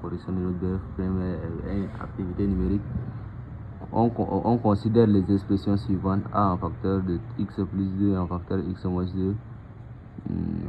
correction de notre BF, première activité numérique. On considère les expressions suivantes: A en facteur de x plus 2 en facteur x moins 2.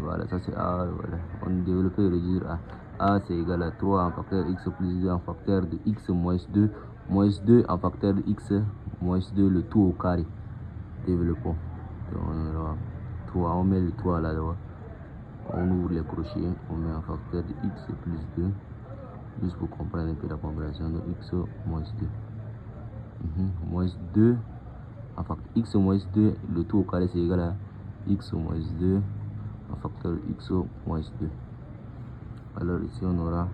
Voilà, ça c'est A. Voilà. On développe et réduire A. A c'est égal à 3 en facteur x plus 2 en facteur de x moins 2. Moins 2 en facteur de x moins 2, le tout au carré. Développons. Donc on aura 3, on met le 3 là-dedans. On ouvre les crochets, on met un facteur de x plus 2. Juste pour comprendre un peu la compréhension de x moins 2. Moins 2 en facteur x moins 2, le tout au carré c'est égal à x moins 2 en facteur x moins 2. Alors ici on aura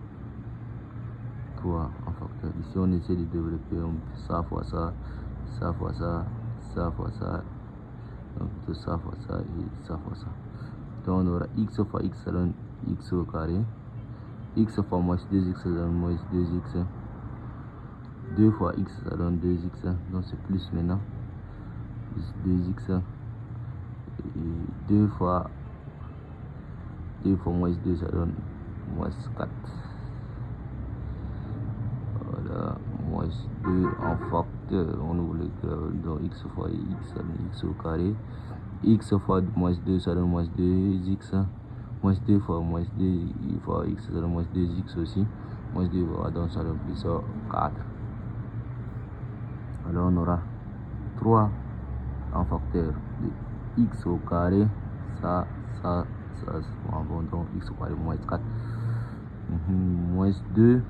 3 en facteur. Ici on essaie de développer ça fois ça, ça fois ça, ça fois ça, donc ça fois ça et ça fois ça. Donc on aura x fois x, ça donne x au carré. X fois moins 2x, ça donne moins 2x. 2 fois x, ça donne 2x. Donc c'est plus maintenant. Plus 2x. Et 2 fois moins 2, ça donne moins 4. Voilà, moins 2 en facteur. On ouvre le cœur. Donc x fois x, ça donne x au carré. X fois moins 2, ça donne moins 2x. Moins 2 fois moins 2 fois x, ça donne moins 2x aussi. Moins 2, voilà, donc ça donne plus 4. Alors on aura 3 en facteur de x au carré. Ça, bon, donc x au carré moins 4. Moins 2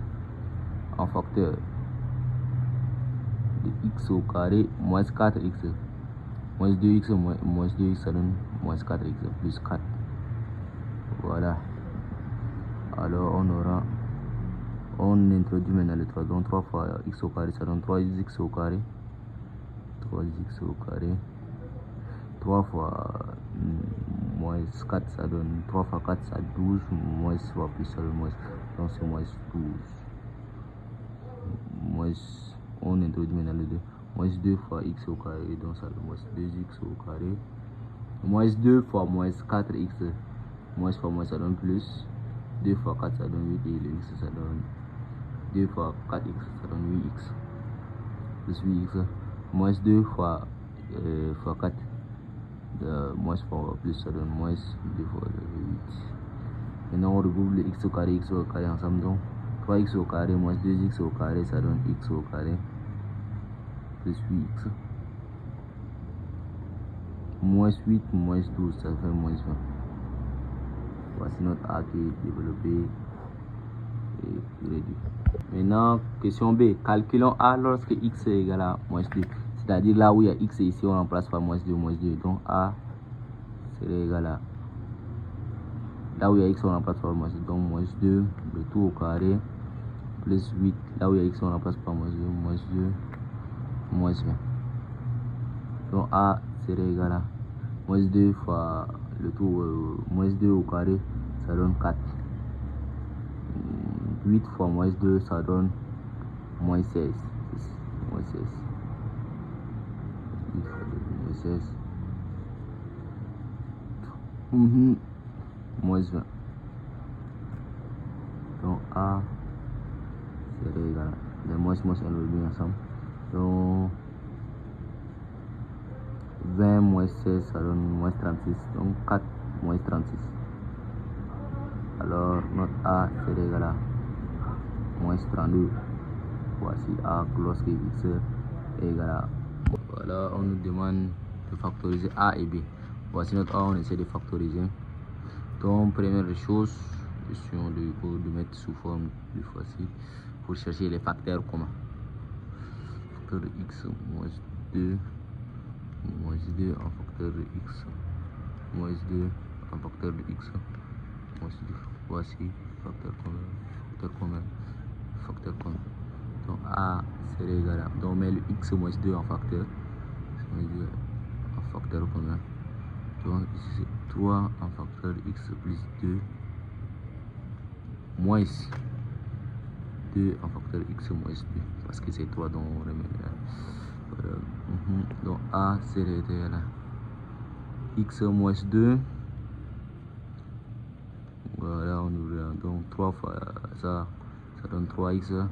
en facteur de x au carré moins 4x. Moins 2x, moins 2x, ça donne moins 4x plus 4. Voilà. Alors on introduit maintenant le 3. Donc 3 fois x au carré, ça donne 3x au carré. 3x au carré. 3 fois moins 4, ça donne 3 fois 4, ça 12. Moins 3 plus ça donne moins. Donc c'est moins 12. Moins, on introduit maintenant le 2. Moins 2 fois x au carré, donc ça donne moins 2x au carré. Moins 2 fois moins 4x. Moins fois moins, ça donne plus. 2 fois 4, ça donne 8. Et le x, ça donne 2 fois 4x, ça donne 8x. Plus 8x. Moins 2 fois 4. Moins fois plus, ça donne moins 2 fois 8. Maintenant on regroupe le x au carré ensemble. Donc 3x au carré moins 2x au carré, ça donne x au carré. Plus 8x. Moins 8, moins 12, ça fait moins 20. Voici notre A qui est développé et réduit. Maintenant, question B. Calculons A lorsque x est égal à moins 2. C'est-à-dire là où il y a x et ici on remplace par moins 2, moins 2. Donc A serait égal à... Là où il y a x on remplace par moins 2. Donc moins 2, le tout au carré, plus 8. Là où il y a x on remplace par moins 2, moins 20. Donc A serait égal à moins 2 fois le tout, moins 2 au carré, ça donne 4. 8 fois moins 2, ça donne moins 16. Moins 16. 8 fois 2, moins 16. Moins 20. Donc A serait égal à... Les moins, on le met ensemble. Donc 20 moins 16, ça donne moins 36. Donc 4 moins 36. Alors notre A serait égal à moins 32. Voici A lorsque x est égal à... Voilà, on nous demande de factoriser A et B. Voici notre A, on essaie de factoriser. Donc première chose, essayons de mettre sous forme de facile pour chercher les facteurs communs. Facteur de x moins 2 en facteur de x moins 2 en facteur de x moins 2. Voici facteur commun. Donc A serait égal à... Donc on met le x moins 2 en facteur. En facteur commun. Donc ici c'est 3 en facteur de x plus 2 moins 2 en facteur de x moins 2. Parce que c'est 3 donc on remet là. Voilà. Donc A serait égal à x moins 2. Voilà, on ouvre donc 3 fois ça ça donne 3x,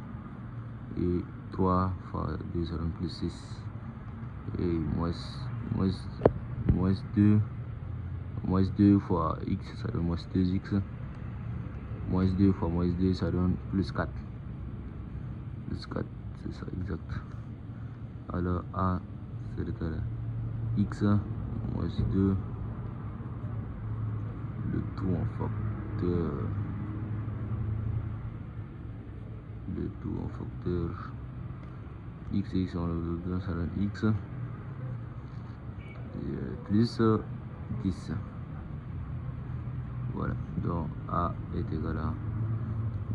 et 3 fois 2 ça donne plus 6, et moins 2 fois x ça donne moins 2x, moins 2 fois moins 2 ça donne plus 4, c'est ça exact. Alors a c'est égal à x moins 2, le tout en facteur, x et x enlève le 2 ça donne x, plus 10. Voilà, donc a est égal à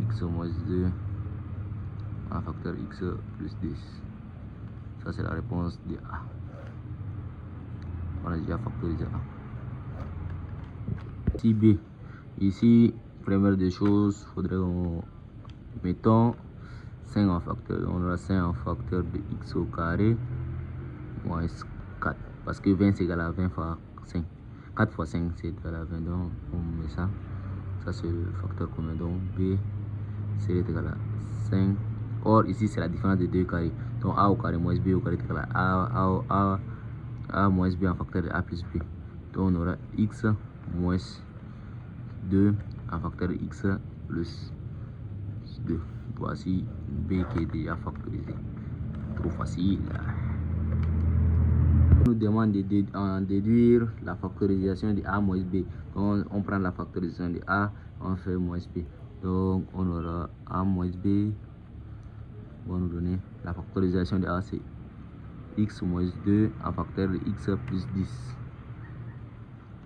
x moins 2 un facteur x plus 10. Ça c'est la réponse de A. On a déjà factorisé A. Ici B. Ici, première des choses, faudrait qu'on mettons 5 en facteur. On aura 5 en facteur de x au carré moins 4. Parce que 20 c'est égal à 20 fois 5. 4 fois 5 c'est égal à 20. Donc on met ça. Ça c'est le facteur commun. Donc B c'est égal à 5. Or ici c'est la différence de 2 carrés. Donc A au carré moins B au carré est égal à A moins B en facteur de A plus B. Donc on aura x moins 2 en facteur de x plus 2. Voici B qui est déjà factorisé. Trop facile. On nous demande de déduire la factorisation de A moins B. Donc on prend la factorisation de A, on fait moins B. Donc on aura A moins B. On va nous donner la factorisation de A, c'est x moins 2 en facteur de x plus 10.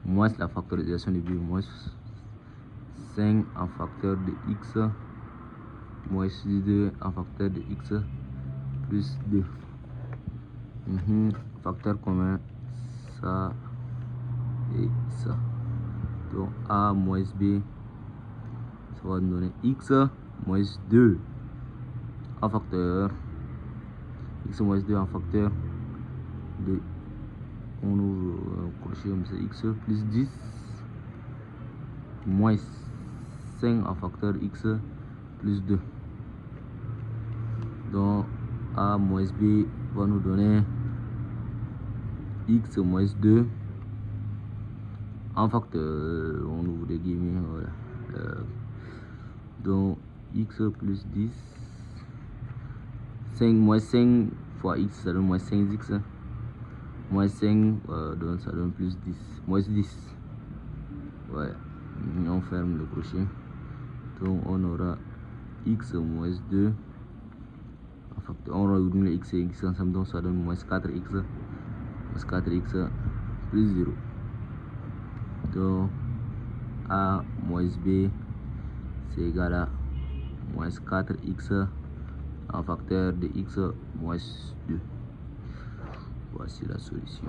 Moins la factorisation de B, moins 5 en facteur de x moins 2 en facteur de x plus 2. Facteur commun, ça et ça. Donc A moins B, ça va nous donner x moins 2 en facteur. X moins 2 en facteur de, on ouvre un crochet comme ça, x plus 10 moins 5 en facteur x plus 2. Donc A moins B va nous donner x moins 2 en facteur, on ouvre des guillemets, voilà. Donc x plus 10, 5 moins 5 fois x ça donne moins 5x, moins 5 donc ça donne plus 10, moins 10. Ouais, on ferme le crochet. Donc on aura x moins 2 en facteur, on réunit les x et x ensemble, donc ça donne moins 4x plus 0. Donc A moins B c'est égal à moins 4x en facteur de x moins 2. Voici la solution.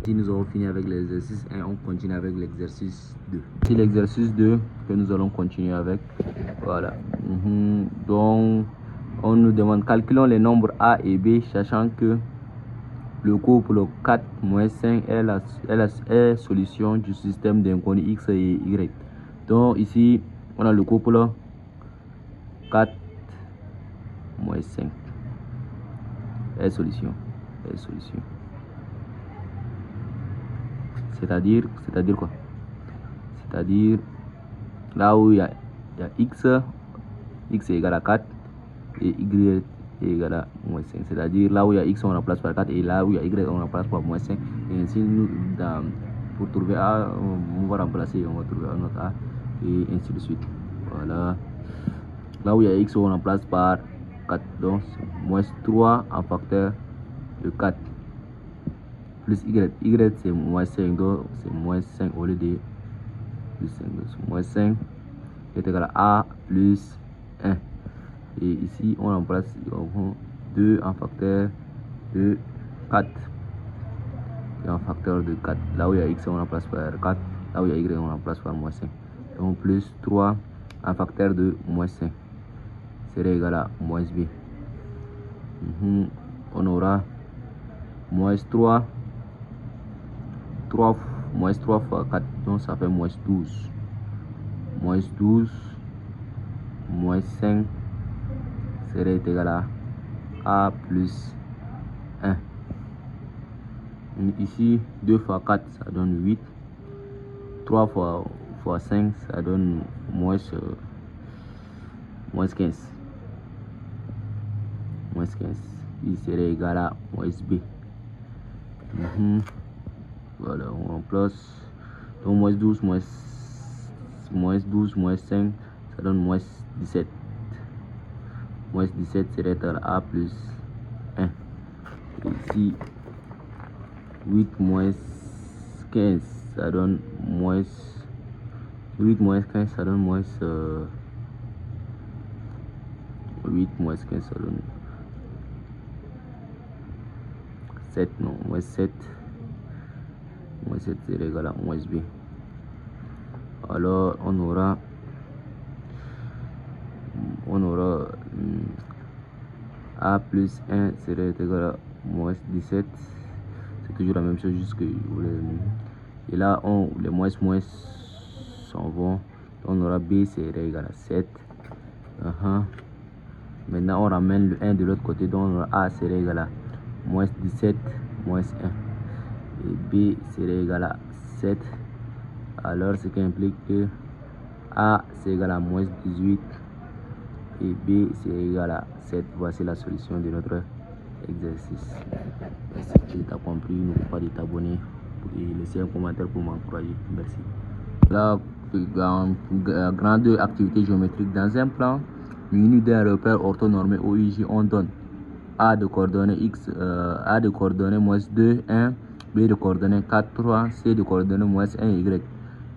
Ici nous avons fini avec l'exercice 1, on continue avec l'exercice 2. C'est l'exercice 2 que nous allons continuer avec. Voilà. Donc on nous demande calculons les nombres A et B, sachant que le couple 4 moins 5 est la solution du système d'inconnus x et y. Donc ici on a le couple 4 moins 5 est solution. C'est-à-dire quoi? C'est-à-dire là où il y a x est égal à 4 et y est égal à moins 5. C'est-à-dire là où il y a x on remplace par 4 et là où il y a y on remplace par moins 5. Et ainsi pour trouver A on va remplacer, on va trouver un autre A et ainsi de suite. Voilà. Là où il y a x on remplace par 4, donc moins 3 en facteur de 4 plus y c'est moins 5, donc c'est moins 5 au lieu de plus 5, donc moins 5 est égal à A plus 1. Et ici on remplace 2 en facteur de 4 et en facteur de 4. Là où il y a x on remplace par 4, là où il y a y on remplace par moins 5. Donc plus 3 en facteur de moins 5 serait égal à moins b. On aura moins 3 fois 4, donc ça fait moins 12. Moins 12 moins 5 serait égal à A plus 1. Ici, 2 fois 4, ça donne 8. 3 fois 5, ça donne moins 15. Moins 15. Il serait égal à moins B. Voilà, on remplace. Donc, moins 12, moins 5, ça donne moins 17. Moins 17 serait égal à A plus 1. Ici, 8 moins 15, ça donne moins 8 moins 15, ça donne moins 8 moins 15, ça donne 7, non, moins 7. Moins 7 c'est égal à moins B. Alors on aura A plus 1 serait égal à moins 17. C'est toujours la même chose, juste que et là les moins s'en vont. On aura B serait égal à 7. Maintenant on ramène le 1 de l'autre côté, donc on aura A serait égal à moins 17 moins 1 et B serait égal à 7. Alors ce qui implique que A c'est égal à moins 18 et B c'est égal à 7. Voici la solution de notre exercice. Si tu as compris, n'oublie pas de t'abonner et laisser un commentaire pour m'encourager. Merci. La grande activité géométrique. Dans un plan muni d'un repère orthonormé OIJ, on donne A de coordonnées x, A de coordonnées moins 2, 1, B de coordonnées 4, 3, C de coordonnées moins 1, Y.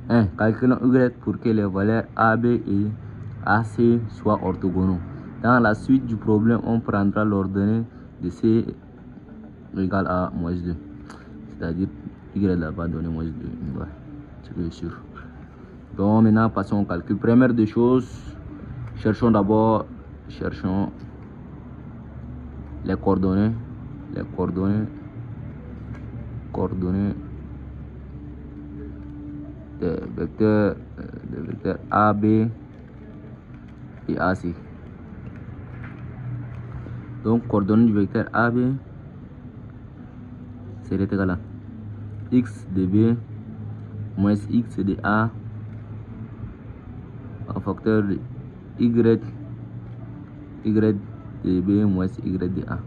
1. Calculons Y pour que les valeurs AB et AC soient orthogonaux. Dans la suite du problème, on prendra l'ordonnée de C égale à moins 2. C'est-à-dire Y là-bas donné moins 2. Ouais, c'est sûr. Donc maintenant, passons au calcul. Première des choses, cherchons les coordonnées. Les coordonnées des vecteurs AB et AC. Donc, coordonnées du vecteur AB serait égal à x de B moins x de A en facteur de y de B moins y de A.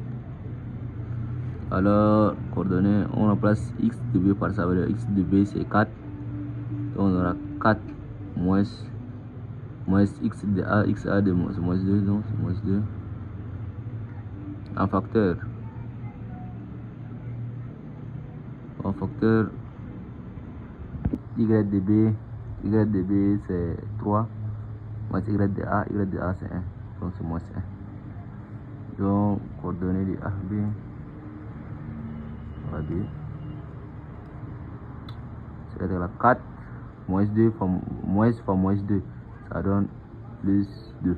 Alors, coordonnées, on remplace x de B par sa valeur. X de B c'est 4. Donc on aura 4 moins x de A, xa de moins 2, donc c'est moins 2. En facteur y de B c'est 3. Moins y de A c'est 1. Donc c'est moins 1. Donc coordonnées de AB. C'est égal à 4 moins 2 fois moins 2, ça donne plus 2.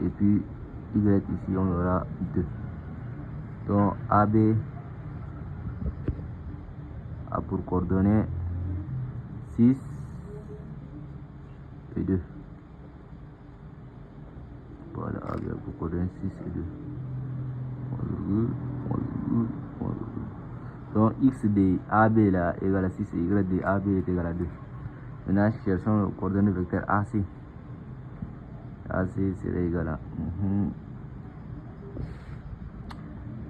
Et puis y ici on aura 2. Donc AB a pour coordonnées 6 et 2. Voilà, AB a pour coordonnées 6 et 2. Donc x de AB là égale à 6 et y de AB est égal à 2. Maintenant cherchons le coordonnée vecteur AC. AC serait égal à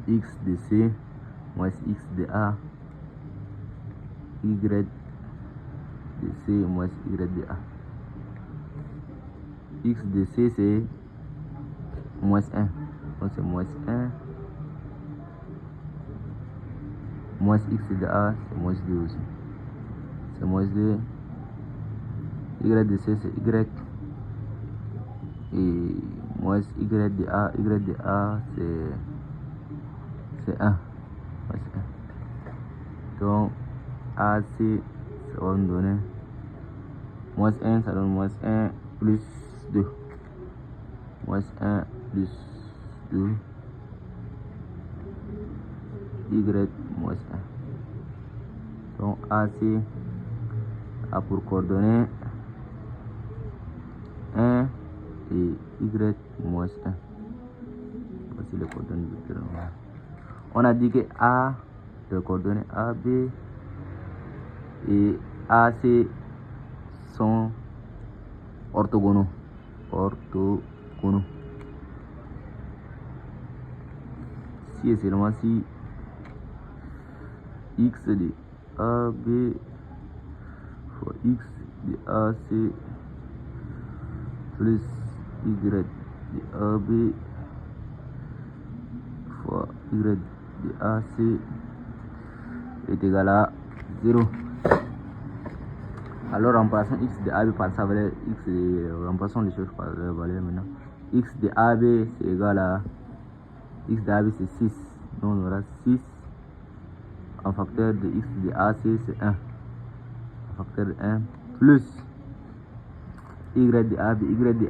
x de C moins x de A, y de C moins y de A. X de C c'est moins 1. Donc c'est moins 1. Moins x de A c'est moins 2 aussi. C'est moins 2. Y de C c'est y. Et moins y de A c'est 1. Donc AC ça va nous donner moins 1, ça donne moins 1 plus 2. Moins 1 plus 2. Y moins 1. Donc AC a pour coordonnées 1 et y moins 1. Voici les coordonnées vectorielles. On a dit que A, les coordonnées A, B et AC sont orthogonaux. Si et seulement si x de AB fois x de AC plus y de AB fois y de AC est égal à 0. Alors remplaçons x de AB par sa valeur, remplaçons les choses par leur valeur maintenant. X de AB c'est égal à x de AB c'est 6, donc on aura 6 en facteur de x de AC c'est 1, en facteur de 1 plus y de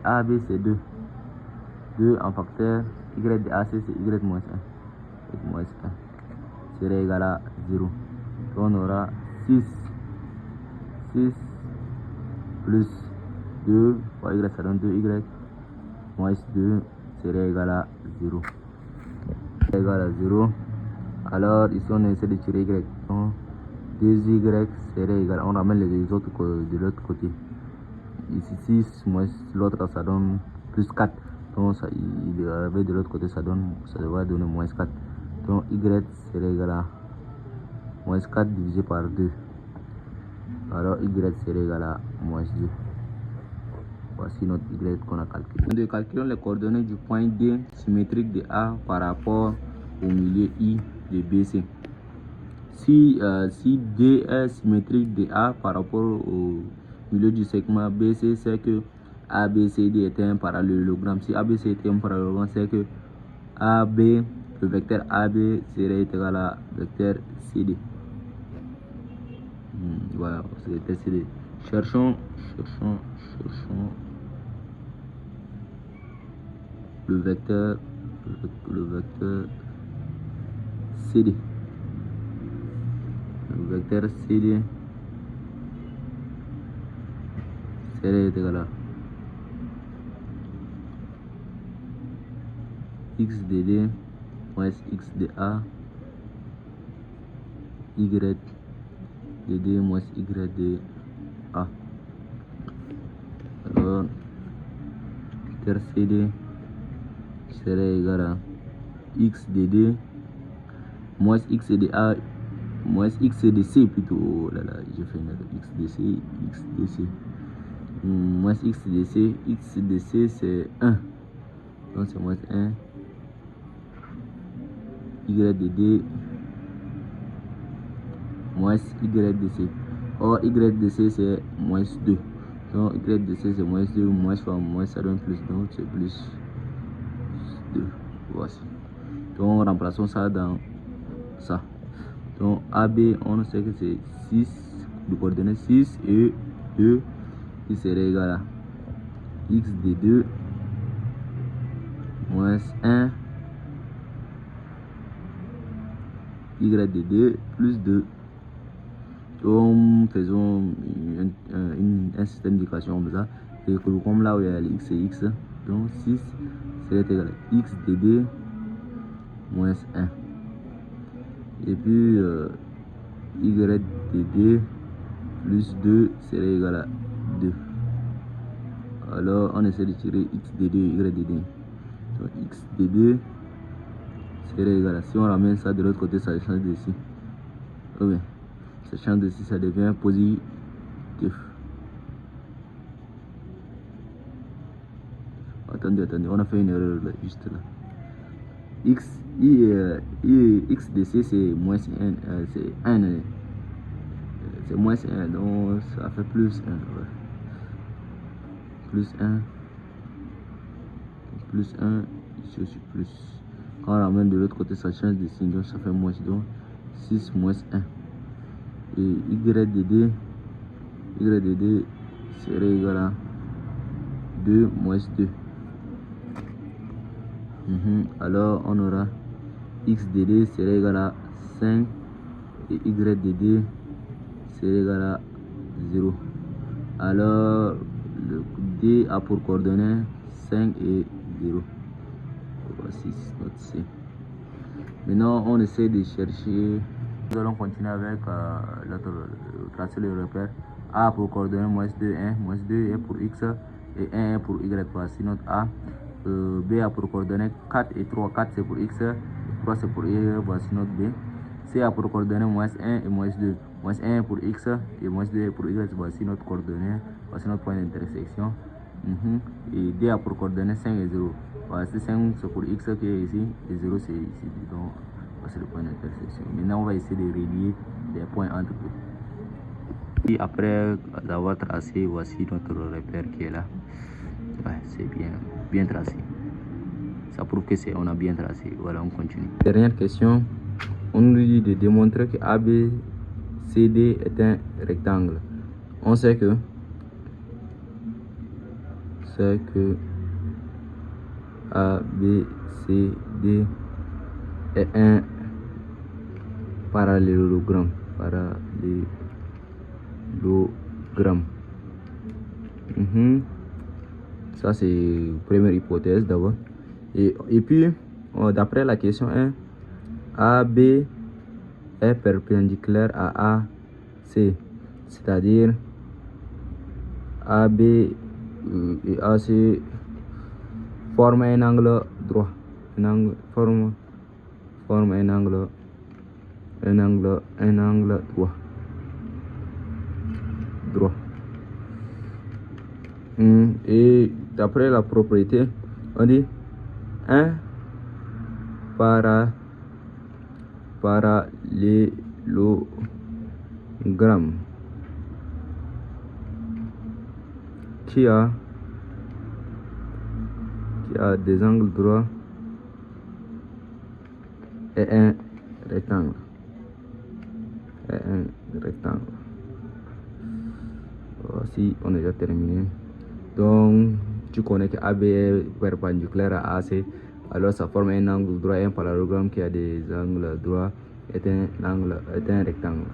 AB c'est 2, 2 en facteur y de AC c'est y moins 1, serait égal à 0. Donc on aura 6 plus 2 fois y, ça donne 2y moins 2 serait égal à 0. Égal à 0. Alors ici on essaie de tirer y. Donc 2y serait égal, on ramène les autres de l'autre côté. Ici 6 moins l'autre ça donne plus 4. Donc ça, il est arrivé de l'autre côté, ça devrait donner moins 4. Donc y serait égal à moins 4 divisé par 2. Alors y serait égal à moins 2. Voici notre y qu'on a calculé. Nous calculons les coordonnées du point D symétrique de A par rapport au milieu I de BC. Si D est symétrique de A par rapport au milieu du segment BC, c'est que ABCD est un parallélogramme. Si ABC était un parallélogramme, c'est que AB, le vecteur AB serait égal à vecteur CD. Voilà, c'est le vecteur CD. Cherchons le vecteur CD. Le vecteur CD serait égal à x de D moins x de A, y de D moins y de A. Alors, vecteur CD serait égal à x de D moins x de A moins x de C plutôt. Oh là là, j'ai fait une erreur. X de C moins x de C c'est 1, donc c'est moins 1, y de D moins y de C. Or y de C c'est moins 2, donc y de C c'est moins 2, moins fois moins ça donne plus, donc c'est plus 2. Voici, donc remplaçons ça dans ça. Donc AB on sait que c'est 6, de coordonnées 6 et 2 qui serait égal à x de 2 moins 1 y de 2 plus 2. Donc faisons un système d'équation comme ça, et comme là où il y a les x et x, donc 6 serait égal à x de 2 moins 1 et puis y de 2 plus 2 serait égal à 2. Alors on essaie de tirer x de 2 y de 2. Donc x de 2 serait égal à, si on ramène ça de l'autre côté, ça change d'ici. Oh bien, ça change d'ici, ça devient positif. Attendez, on a fait une erreur là, juste là. X de C c'est moins 1, c'est 1, c'est moins 1, donc ça fait plus 1. Ouais. Plus 1, ici aussi plus. Quand on ramène de l'autre côté, ça change de signe, donc ça fait moins, donc 6 moins 1. Et y de 2 serait égal à 2 moins 2. Alors on aura x de 2 serait égal à 5 et y de 2 serait égal à 0. Alors le D a pour coordonnées 5 et 0. Voici notre C. Maintenant, on essaie de chercher. Nous allons continuer avec tracer le repère. A pour coordonnées -2, 1, -2 est pour X et 1 est pour Y. Voici notre A. B a pour coordonnées 4 et 3. 4 c'est pour X, 3 c'est pour Y. Voici notre B. C a pour coordonnées -1 et -2. -1 pour X et -2 pour Y. Voici notre coordonnée. Voici notre point d'intersection. Et D a pour coordonnées 5 et 0. Voici 5 c'est pour X qui est ici et 0 c'est ici. Donc voici le point d'intersection. Maintenant on va essayer de relier les points entre eux. Et après avoir tracé, voici notre repère qui est là. Ouais, c'est bien tracé. Ça prouve que on a bien tracé. Voilà, on continue. Dernière question. On nous dit de démontrer que ABCD est un rectangle. On sait que ABCD est un parallélogramme. Ça c'est la première hypothèse d'abord. Et puis, d'après la question 1, AB est perpendiculaire à AC. C'est-à-dire AB et AC forment un angle droit. Forme un angle droit. Et d'après la propriété, on dit un parallélogramme qui a des angles droits est un rectangle. Voici, on a déjà terminé. Donc, tu connais que AB est perpendiculaire à AC, alors ça forme un angle droit. Un parallélogramme qui a des angles droits est un rectangle.